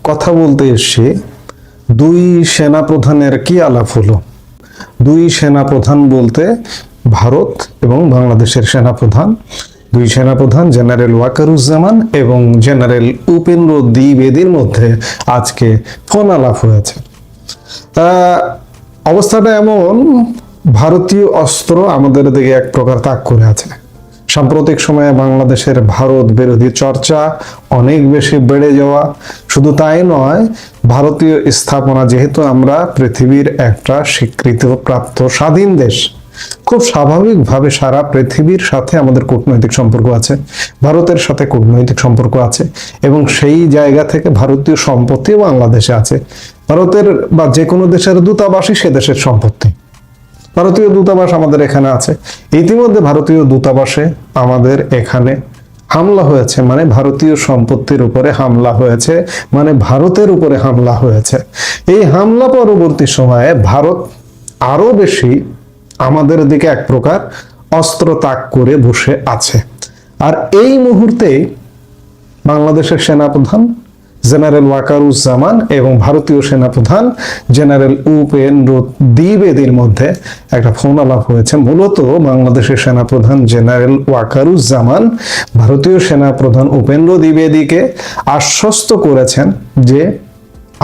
কথা বলতে এসে দুই সেনাপ্রধানের কি আলাপ হলো। দুই সেনাপ্রধান বলতে ভারত এবং বাংলাদেশের সেনাপ্রধান, দুই সেনাপ্রধান জেনারেল ওয়াকারুজ্জামান এবং জেনারেল উপেন্দ্র দ্বিবেদীর মধ্যে আজকে ফোন আলাপ হয়েছে। অবস্থাটা এমন, ভারতীয় অস্ত্র আমাদের দিকে এক প্রকার তাক করে আছে। সাম্প্রতিক সময়ে বাংলাদেশের ভারত বিরোধী চর্চা অনেক বেশি বেড়ে যাওয়া, শুধু তাই নয়, ভারতীয় স্থাপনা, যেহেতু আমরা পৃথিবীর একটা স্বীকৃতিপ্রাপ্ত স্বাধীন দেশ, খুব স্বাভাবিকভাবে সারা পৃথিবীর সাথে আমাদের কূটনৈতিক সম্পর্ক আছে, ভারতের সাথে কূটনৈতিক সম্পর্ক আছে এবং সেই জায়গা থেকে ভারতীয় সম্পত্তি বাংলাদেশে আছে। ভারতের বা যে কোনো দেশের দূতাবাসই সে দেশের সম্পত্তি। ভারতীয় দূতাবাস আমাদের এখানে আছে। ইতিমধ্যে ভারতীয় দূতাবাসে আমাদের এখানে হামলা হয়েছে, মানে ভারতীয় সম্পত্তির উপরে হামলা হয়েছে, মানে ভারতের উপরে হামলা হয়েছে। এই হামলা পরবর্তী সময়ে ভারত আরো বেশি আমাদের দিকে এক প্রকার অস্ত্র তাক করে বসে আছে। আর এই মুহূর্তে বাংলাদেশের সেনাপ্রধান জেনারেল ওয়াকারুজ্জামান এবং ভারতীয় সেনাপ্রধান জেনারেল উপেন্দ্র দ্বিবেদীর মধ্যে একটা ফোন আলাপ হয়েছে। মূলত বাংলাদেশের সেনাপ্রধান জেনারেল ওয়াকারুজ্জামান ভারতীয় সেনাপ্রধান উপেন্দ্র দ্বিবেদীকে আশ্বস্ত করেছেন যে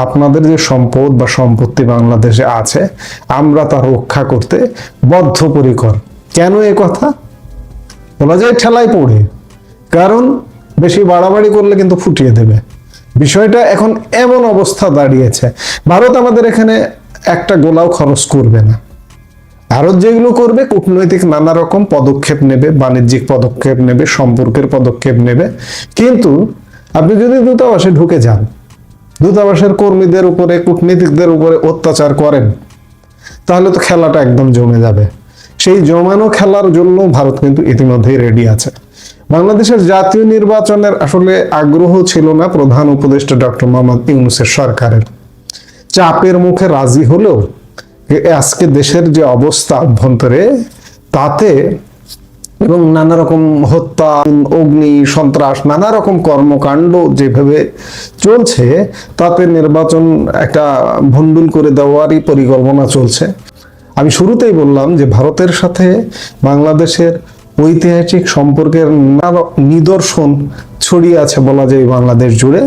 আপনাদের যে সম্পদ বা সম্পত্তি বাংলাদেশে আছে, আমরা তা রক্ষা করতে বদ্ধপরিকর। কেন এ কথা বলা যায়? ঠেলায় পড়ে, কারণ বেশি বাড়াবাড়ি করলে কিন্তু ফুটিয়ে দেবে। বিষয়টা এখন এমন অবস্থা দাঁড়িয়েছে, ভারত আমাদের এখানে একটা গোলাও খরচ করবে না। ভারত যেগুলো করবে, কূটনৈতিক নানা রকম পদক্ষেপ নেবে, বাণিজ্যিক পদক্ষেপ নেবে, সম্পর্কের পদক্ষেপ নেবে। কিন্তু আপনি যদি দূতাবাসে ঢুকে যান, দূতাবাসের কর্মীদের উপরে, কূটনীতিকদের উপরে অত্যাচার করেন, তাহলে তো খেলাটা একদম জমে যাবে। সেই জমানো খেলার জন্য ভারত কিন্তু ইতিমধ্যেই রেডি আছে। বাংলাদেশের জাতীয় নির্বাচনের আসলে আগ্রহ ছিল না প্রধান উপদেষ্টা ডক্টর মোহাম্মদ ইউনূসের সরকারের। চাপের মুখে রাজি হলেও আজকে দেশের যে অবস্থা অভ্যন্তরে, তাতে এবং নানা রকম হত্যা, অগ্নি, সন্ত্রাস, নানা রকম কর্মকাণ্ড যেভাবে চলছে, তাতে নির্বাচন একটা ভণ্ডুল করে দেওয়ারই পরিকল্পনা চলছে। আমি শুরুতেই বললাম যে ভারতের সাথে বাংলাদেশের ঐতিহাসিক সম্পর্কের নিদর্শন ছড়িয়ে আছে বলা যায় বাংলাদেশ জুড়ে।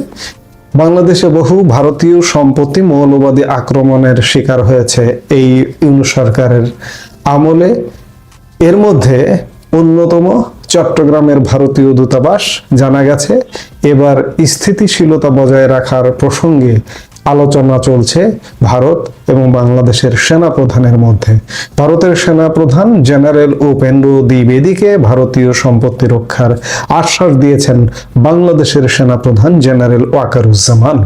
বাংলাদেশে বহু ভারতীয় সম্পত্তি মৌলবাদী আক্রমণের শিকার হয়েছে এই ইউনূস সরকারের আমলে। এর মধ্যে অন্যতম চট্টগ্রামের ভারতীয় দূতাবাস। জানা গেছে এবার স্থিতিশীলতা বজায় রাখার প্রসঙ্গে আলোচনা চলছে ভারত এবং বাংলাদেশের সেনাপ্রধানের মধ্যে। ভারতের সেনাপ্রধান জেনারেল উপেন্দ্র দ্বিবেদীকে ভারতীয় সম্পত্তি রক্ষার আশ্বাস দিয়েছেন বাংলাদেশের সেনাপ্রধান জেনারেল ওয়াকারুজ্জামান।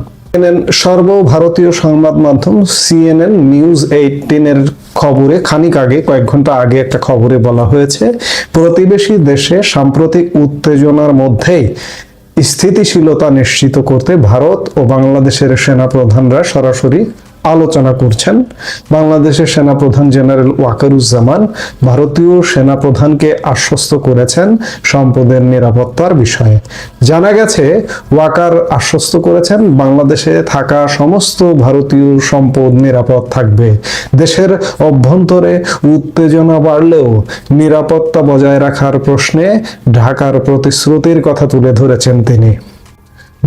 সর্বভারতীয় সংবাদ মাধ্যম CNN নিউজ 18 খবরে খানিক আগে, কয়েক ঘন্টা আগে একটা খবরে বলা হয়েছে, প্রতিবেশী দেশে সাম্প্রতিক উত্তেজনার মধ্যেই স্থিতিশীলতা নিশ্চিত করতে ভারত ও বাংলাদেশের সেনাপ্রধানরা সরাসরি আলোচনা করছেন। বাংলাদেশের সেনাপ্রধান জেনারেল ওয়াকারুজ্জামান ভারতীয় সেনাপ্রধানকে আশ্বস্ত করেছেন সম্পদের নিরাপত্তার বিষয়ে। জানা গেছে ওয়াকার আশ্বস্ত করেছেন বাংলাদেশে থাকা সমস্ত ভারতীয় সম্পদ নিরাপদ থাকবে। দেশের অভ্যন্তরে উত্তেজনা বাড়লেও নিরাপত্তা বজায় রাখার প্রশ্নে ঢাকার প্রতিশ্রুতির কথা তুলে ধরেছেন তিনি।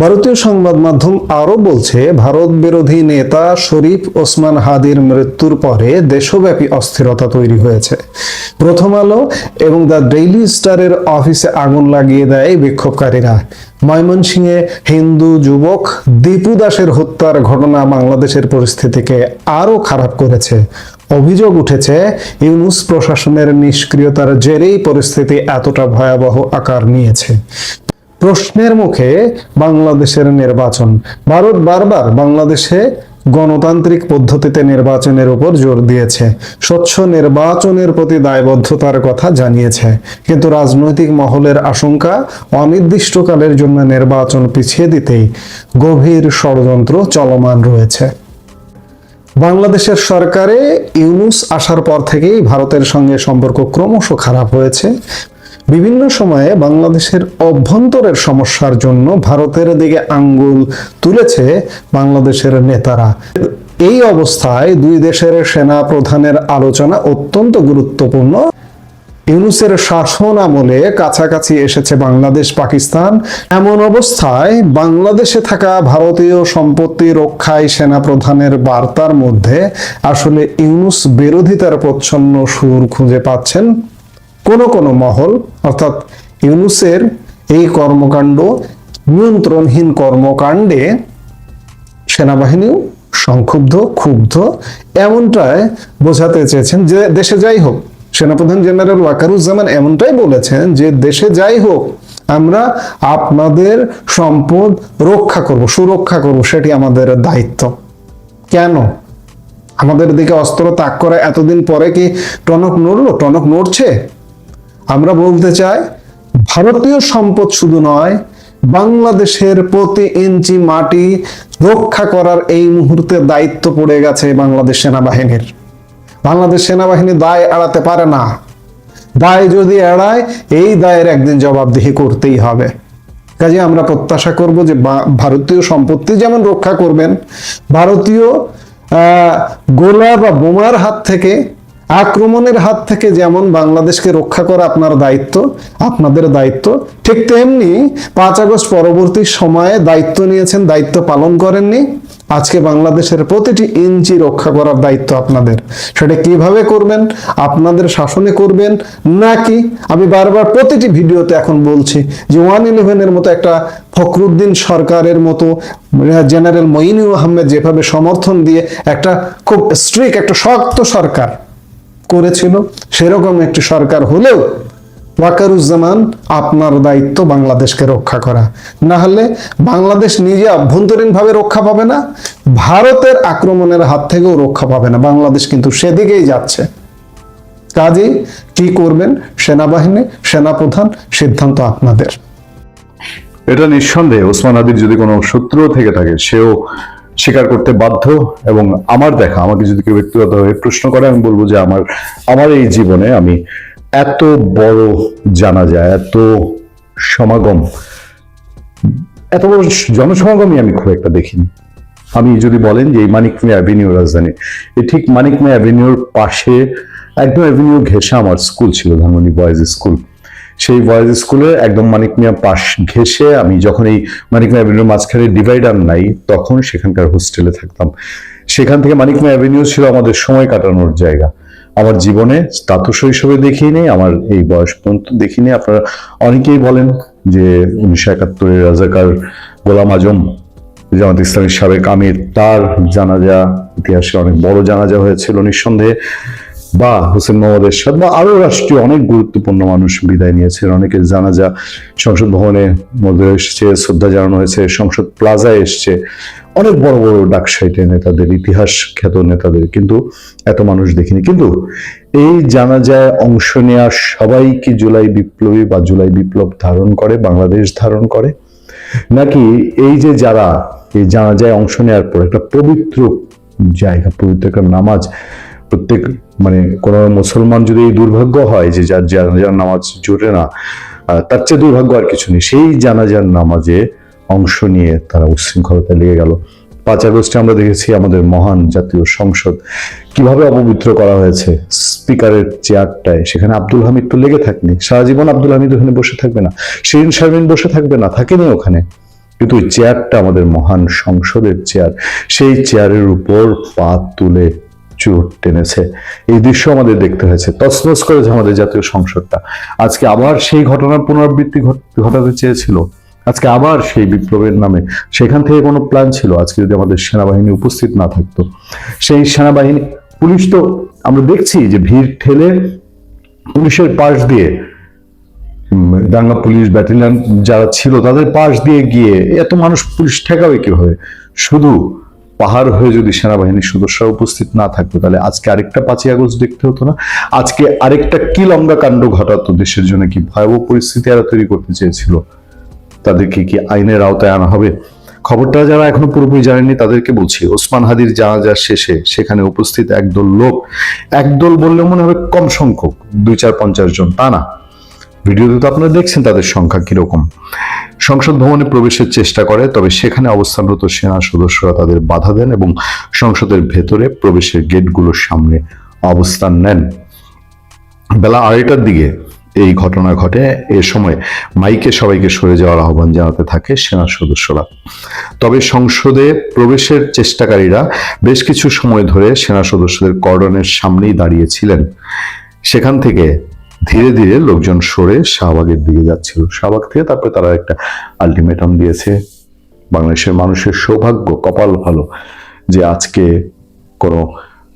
ভারতীয় সংবাদ মাধ্যম আরো বলছে, ভারত বিরোধী নেতা শরীফ ওসমান হাদির মৃত্যুর পরে দেশব্যাপী অস্থিরতা তৈরি হয়েছে। প্রথম আলো এবং দ্য ডেইলি স্টারের অফিসে আগুন লাগিয়ে দেয় বিক্ষোভকারীরা। ময়মনসিংহে হিন্দু যুবক দীপু দাসের হত্যার ঘটনা বাংলাদেশের পরিস্থিতিকে আরো খারাপ করেছে। অভিযোগ উঠেছে, ইউনূস প্রশাসনের নিষ্ক্রিয়তার জেরেই পরিস্থিতি এতটা ভয়াবহ আকার নিয়েছে। প্রশ্নের মুখে বাংলাদেশের নির্বাচন। ভারত বারবার বাংলাদেশে গণতান্ত্রিক পদ্ধতিতে নির্বাচনের উপর জোর দিয়েছে, স্বচ্ছ নির্বাচনের প্রতি দায়বদ্ধতার কথা জানিয়েছে। কিন্তু রাজনৈতিক মহলের আশঙ্কা, অনির্দিষ্টকালের জন্য নির্বাচন পিছিয়ে দিতেই গভীর ষড়যন্ত্র চলমান রয়েছে। বাংলাদেশের সরকারে ইউনূস আসার পর থেকেই ভারতের সঙ্গে সম্পর্ক ক্রমশ খারাপ হয়েছে। বিভিন্ন সময়ে বাংলাদেশের অভ্যন্তরের সমস্যার জন্য ভারতের দিকে আঙ্গুল তুলেছে বাংলাদেশের নেতারা। এই অবস্থায় দুই দেশের সেনা প্রধানের আলোচনা অত্যন্ত গুরুত্বপূর্ণ। ইউনূসের শাসন আমলে কাছাকাছি এসেছে বাংলাদেশ পাকিস্তান। এমন অবস্থায় বাংলাদেশে থাকা ভারতীয় সম্পত্তি রক্ষায় সেনা প্রধানের বার্তার মধ্যে আসলে ইউনূস বিরোধিতার প্রচ্ছন্ন সুর খুঁজে পাচ্ছেন কোন কোন মহল। অর্থাৎ ইউনূসের এই কর্মকাণ্ড, নিয়ন্ত্রণহীন কর্মকাণ্ডে সেনাবাহিনীও সংক্ষুব্ধ, ক্ষুব্ধ, এমনটাই বোঝাতে চেয়েছেন যে দেশে যাই হোক, সেনাপ্রধান জেনারেল ওয়াকারুজ্জামান এমনটাই বলেছেন যে দেশে যাই হোক আমরা আপনাদের সম্পদ রক্ষা করব, সুরক্ষা করব, সেটি আমাদের দায়িত্ব। কেন আমাদের দিকে অস্ত্র তাক করা এতদিন পরে কি টনক নড়লো? টনক নড়ছে। আমরা বলতে চাই, ভারতীয় সম্পদ শুধু নয়, বাংলাদেশের প্রতি ইঞ্চি মাটি রক্ষা করার এই মুহূর্তে দায়িত্ব পড়ে গেছে বাংলাদেশ সেনাবাহিনীর। বাংলাদেশ সেনাবাহিনী দায় এড়াতে পারে না। দায় যদি এড়ায়, এই দায়ের একদিন জবাবদিহি করতেই হবে। কাজে আমরা প্রত্যাশা করব যে ভারতীয় সম্পত্তি যেমন রক্ষা করবেন, ভারতীয় গোলা বা বোমার হাত থেকে, আক্রমণের হাত থেকে যেমন বাংলাদেশকে রক্ষা করা আপনার দায়িত্ব, আপনাদের দায়িত্ব, ঠিক তেমনি 5 আগস্ট পরবর্তী সময়ে দায়িত্ব নিয়েছেন, দায়িত্ব পালন করেননি। আজকে বাংলাদেশের প্রতিটি ইঞ্চি রক্ষা করার দায়িত্ব আপনাদের। সেটা কিভাবে করবেন? আপনাদের শাসনে করবেন, নাকি আমি বারবার প্রতিটি ভিডিওতে এখন বলছি যে 111-এর মতো একটা ফখরুদ্দিন সরকারের মতো, জেনারেল মঈনুল আহমেদ যেভাবে সমর্থন দিয়ে একটা খুব স্ট্রিক্ট, একটা শক্ত সরকার করেছিল, সেরকম একটি সরকার হলেও ওয়াকারুজ্জামান আপনার দায়িত্ব বাংলাদেশকে রক্ষা করা। না হলে বাংলাদেশ নিজে অভ্যন্তরীণভাবে রক্ষা পাবে না, ভারতের আক্রমণের হাত থেকেও রক্ষা পাবে না। বাংলাদেশ কিন্তু সেদিকেই যাচ্ছে। কাজেই কি করবেন সেনাবাহিনী, সেনাপ্রধান, সিদ্ধান্ত আপনাদের। এটা নিঃসন্দেহে ওসমান হাদির যদি কোনো শত্রু থেকে থাকে সেও স্বীকার করতে বাধ্য। এবং আমার দেখা, আমাকে যদি কেউ ব্যক্তিগতভাবে প্রশ্ন করে, আমি বলবো যে আমার এই জীবনে আমি এত বড় জানাজা, এত সমাগম, এত বড় জনসমাগমই আমি খুব একটা দেখিনি। আমি যদি বলেন যে এই মানিক মিয়া অ্যাভিনিউ রাজধানী, এই ঠিক মানিক মিয়া অ্যাভিনিউর পাশে একদম অ্যাভিনিউ ঘেঁষে আমার স্কুল ছিল, ধানমন্ডি বয়েজ স্কুল। সেই বয়েজ স্কুলে একদম মানিক মিয়া পাশ ঘেঁষে আমি যখন এই মানিক মিয়া অ্যাভিনিউর মাঝখানে ডিভাইডার নাই, তখন সেখানকার হোস্টেলে থাকতাম। সেখান থেকে মানিক মিয়া অ্যাভিনিউ ছিল আমাদের সময় কাটানোর জায়গা। আমার জীবনে তা তো শৈশবে দেখিনি, আমার এই বয়স পর্যন্ত দেখিনি। আপনারা অনেকেই বলেন যে 1971-এর রাজাকার গোলাম আজম, জামাত ইসলামীর সাবেক আমির, তার জানাজা ইতিহাসে অনেক বড় জানাজা হয়েছিল নিঃসন্দেহে, বা হোসেন মোহাম্মদ এরশাদ, বা আরো রাষ্ট্রীয় অনেক গুরুত্বপূর্ণ মানুষ বিদায় নিয়েছেন। অনেকের জানাজা সংসদ ভবনে মধ্যে এসছে, শ্রদ্ধা জানানো হয়েছে, সংসদ প্লাজায় এসছে, অনেক বড় বড় ডাকসাইটে নেতাদের, ইতিহাস খ্যাত নেতাদের, কিন্তু এত মানুষ দেখিনি। কিন্তু এই জানাজায় অংশ নেওয়া সবাই কি জুলাই বিপ্লবী বা জুলাই বিপ্লব ধারণ করে, বাংলাদেশ ধারণ করে, নাকি এই যে যারা এই জানাজায় অংশ নেওয়ার পর একটা পবিত্র জায়গা, পবিত্র একটা নামাজ, প্রত্যেক কোন মুসলমান যদি এই দুর্ভাগ্য হয় যে যার জানাজার নামাজ জুটে না, তার চেয়ে দুর্ভাগ্য আর কিছু নেই। সেই জানাজার নামাজে অংশ নিয়ে তারা উচ্ছৃঙ্খলতায় লেগে গেল। 5 আগস্টে আমরা দেখেছি আমাদের মহান জাতীয় সংসদ কিভাবে অপবিত্র করা হয়েছে। স্পিকারের চেয়ারটায় সেখানে আব্দুল হামিদ তো লেগে থাকেনি, সারা জীবন আব্দুল হামিদ ওখানে বসে থাকবে না, শিরিন শারমিন বসে থাকবে না, থাকেনি ওখানে, কিন্তু ওই চেয়ারটা আমাদের মহান সংসদের চেয়ার, সেই চেয়ারের উপর পা তুলে চোট টেনেছে। এই দৃশ্য আমাদের দেখতে হয়েছে, তছনছ করেছে আমাদের জাতীয় সংসদটা। আজকে আবার সেই ঘটনার পুনরাবৃত্তি ঘটাতে চেয়েছিল, আজকে আবার সেই বিপ্লবের নামে। সেখান থেকে কোনো প্ল্যান ছিল আজকে যদি আমাদের সেনাবাহিনী উপস্থিত না থাকতো। সেই সেনাবাহিনী, পুলিশ তো আমরা দেখছি যে ভিড় ঠেলে পুলিশের পাশ দিয়ে, দাঙ্গা পুলিশ ব্যাটালিয়ন যারা ছিল তাদের পাশ দিয়ে গিয়ে এত মানুষ পুলিশ ঠেকাবে কিভাবে? শুধু পাহাড় হয়ে যদি সেনাবাহিনীর সদস্যরা উপস্থিত না থাকতো, তাহলে আজকে আরেকটা 5 আগস্ট দেখতে হতো না, আজকে আরেকটা কি লঙ্কা কাণ্ড ঘটাতো দেশের জন্য। কি ভয়াবহ পরিস্থিতি এরা তৈরি করতে চেয়েছিল। তাদেরকে কি আইনের আওতায় আনা হবে? খবরটা যারা এখনো পুরোপুরি জানেননি তাদেরকে বলছি, ওসমান হাদির জানাজার শেষে সেখানে উপস্থিত একদল লোক, একদল বললে মনে হবে কম সংখ্যক, 2, 4, 50 জন, তা না, ভিডিওতে তো আপনারা দেখছেন তাদের সংখ্যা কিরকম। সংসদ ভবনে প্রবেশের চেষ্টা করে, তবে সেখানে অবস্থানরত সেনা সদস্যরা তাদের বাধা দেন এবং সংসদের ভেতরে প্রবেশের গেটগুলোর সামনে অবস্থান নেন। বেলা 2:30টার দিকে এই ঘটনা ঘটে। এ সময় মাইকে সবাইকে সরে যাওয়ার আহ্বান জানাতে থাকে সেনা সদস্যরা। তবে সংসদে প্রবেশের চেষ্টাকারীরা বেশ কিছু সময় ধরে সেনা সদস্যদের কর্ডনের সামনেই দাঁড়িয়েছিলেন। সেখান থেকে ধীরে ধীরে লোকজন সরে শাহবাগের দিকে যাচ্ছিল। শাহবাগ থেকে তারপরে তারা একটা আলটিমেটাম দিয়েছে। বাংলাদেশের মানুষের সৌভাগ্য, কপাল ভালো যে আজকে কোনো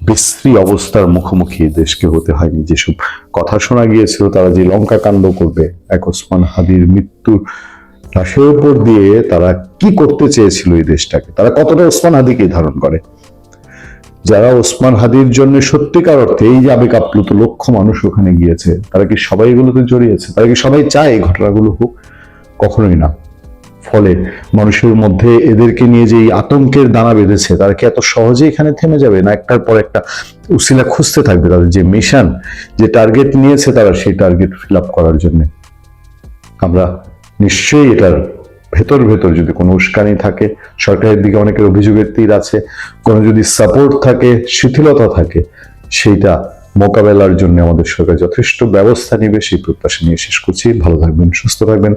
বিশ্রী অবস্থার মুখোমুখি দেশকে হতে হয়নি। যেসব কথা শোনা গিয়েছিল তারা যে লঙ্কা কাণ্ড করবে, এক ওসমান হাদির মৃত্যুর লাশের উপর দিয়ে তারা কি করতে চেয়েছিল এই দেশটাকে, তারা কতটা ওসমান হাদিকে ধারণ করে। যারা ওসমান হাদির জন্য সত্যিকার অর্থে এই যে আবেগ আপ্লুত লক্ষ মানুষ ওখানে গিয়েছে, তারা কি সবাই এগুলোতে জড়িয়েছে? তারা কি সবাই চায় এই ঘটনাগুলো হোক? কখনোই না। ফলে মানুষের মধ্যে এদেরকে নিয়ে যে এই আতঙ্কের দানা বেঁধেছে, তারা কি এত সহজে এখানে থেমে যাবে, না একটার পর একটা উসিলা খুঁজতে থাকবে তাদের যে মিশন, যে টার্গেট নিয়েছে তারা সেই টার্গেট ফিল আপ করার জন্য? আমরা নিশ্চয়ই এটার ভেতর ভেতর যদি কোনো উস্কানি থাকে, সরকারের দিকে অনেকের অভিযোগের তীর আছে, কোনো যদি সাপোর্ট থাকে, শিথিলতা থাকে, সেইটা মোকাবেলার জন্য আমাদের সরকার যথেষ্ট ব্যবস্থা নেবে সেই প্রত্যাশা নিয়ে শেষ করছি। ভালো থাকবেন, সুস্থ থাকবেন।